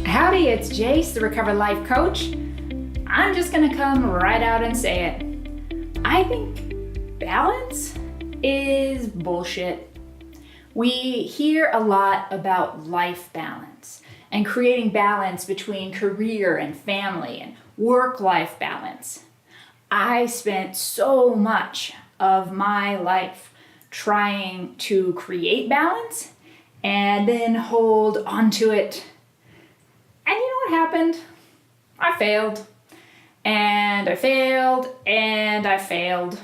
Howdy, it's Jace, the Recovered Life Coach. I'm just gonna come right out and say it. I think balance is bullshit. We hear a lot about life balance and creating balance between career and family and work-life balance. I spent so much of my life trying to create balance and then hold onto it. And you know what happened? I failed. And I failed, and I failed.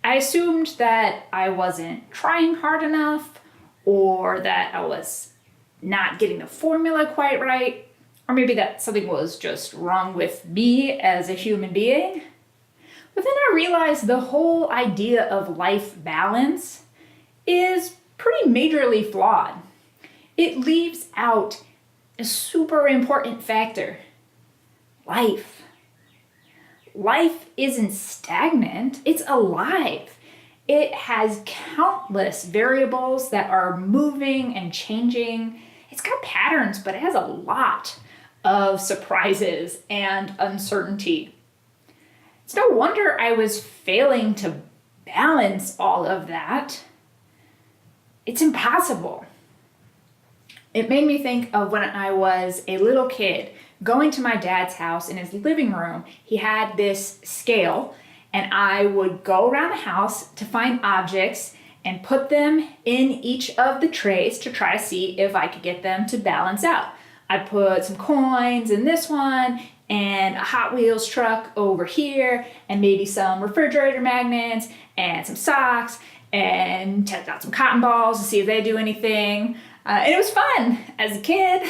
I assumed that I wasn't trying hard enough, or that I was not getting the formula quite right, or maybe that something was just wrong with me as a human being. But then I realized the whole idea of life balance is pretty majorly flawed. It leaves out a super important factor: life. Life isn't stagnant, it's alive. It has countless variables that are moving and changing. It's got patterns, but it has a lot of surprises and uncertainty. It's no wonder I was failing to balance all of that. It's impossible. It made me think of when I was a little kid going to my dad's house. In his living room, he had this scale, and I would go around the house to find objects and put them in each of the trays to try to see if I could get them to balance out. I put some coins in this one and a Hot Wheels truck over here and maybe some refrigerator magnets and some socks and test out some cotton balls to see if they do anything. And it was fun as a kid.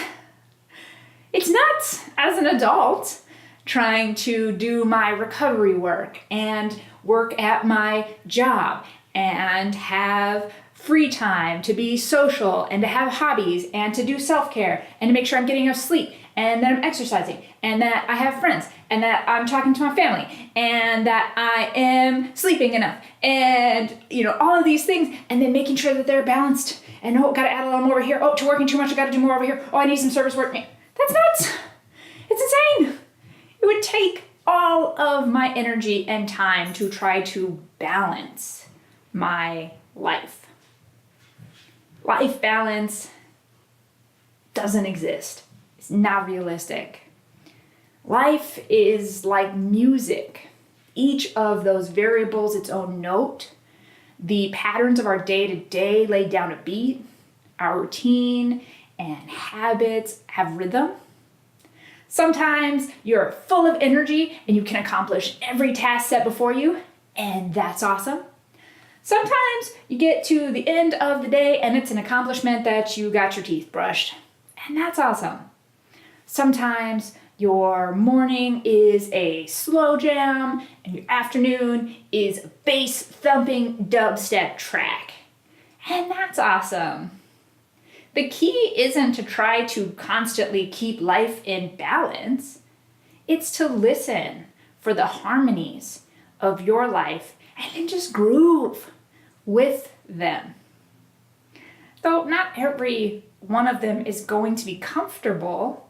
It's nuts as an adult trying to do my recovery work and work at my job and have free time to be social and to have hobbies and to do self-care and to make sure I'm getting enough sleep and that I'm exercising and that I have friends and that I'm talking to my family and that I am sleeping enough and all of these things, and then making sure that they're balanced. And gotta add a little more over here. To working too much, I gotta do more over here. I need some service work. That's nuts. It's insane. It would take all of my energy and time to try to balance my life. Life balance doesn't exist. It's not realistic. Life is like music. Each of those variables its own note. The patterns of our day-to-day lay down a beat. Our routine and habits have rhythm. Sometimes you're full of energy and you can accomplish every task set before you, and that's awesome. Sometimes you get to the end of the day and it's an accomplishment that you got your teeth brushed, and that's awesome. Sometimes your morning is a slow jam and your afternoon is a bass-thumping dubstep track, and that's awesome. The key isn't to try to constantly keep life in balance. It's to listen for the harmonies of your life and then just groove with them. Though not every one of them is going to be comfortable,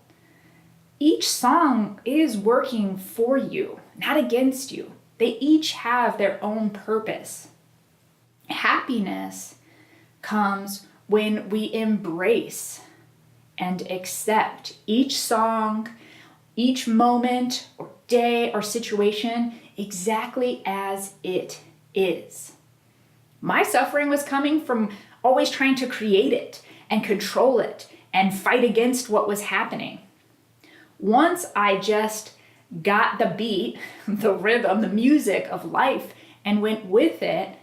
each song is working for you, not against you. They each have their own purpose. Happiness comes when we embrace and accept each song, each moment or day or situation exactly as it is. My suffering was coming from always trying to create it and control it and fight against what was happening. Once I just got the beat, the rhythm, the music of life and went with it,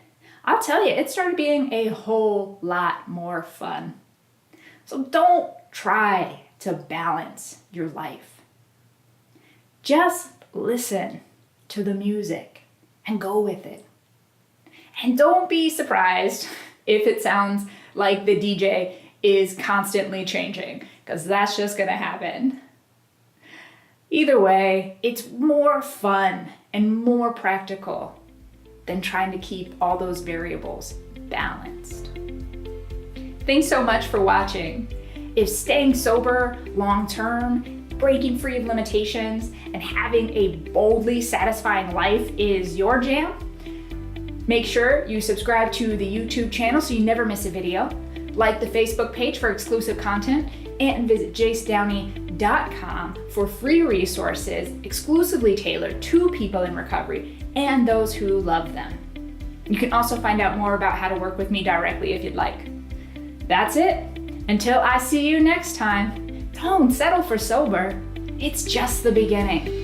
I'll tell you, it started being a whole lot more fun. So don't try to balance your life. Just listen to the music and go with it. And don't be surprised if it sounds like the DJ is constantly changing, because that's just gonna happen. Either way, it's more fun and more practical than trying to keep all those variables balanced. Thanks so much for watching. If staying sober long term, breaking free of limitations, and having a boldly satisfying life is your jam, make sure you subscribe to the YouTube channel so you never miss a video, like the Facebook page for exclusive content, and visit jacedowney.com for free resources exclusively tailored to people in recovery and those who love them. You can also find out more about how to work with me directly if you'd like. That's it. Until I see you next time, don't settle for sober. It's just the beginning.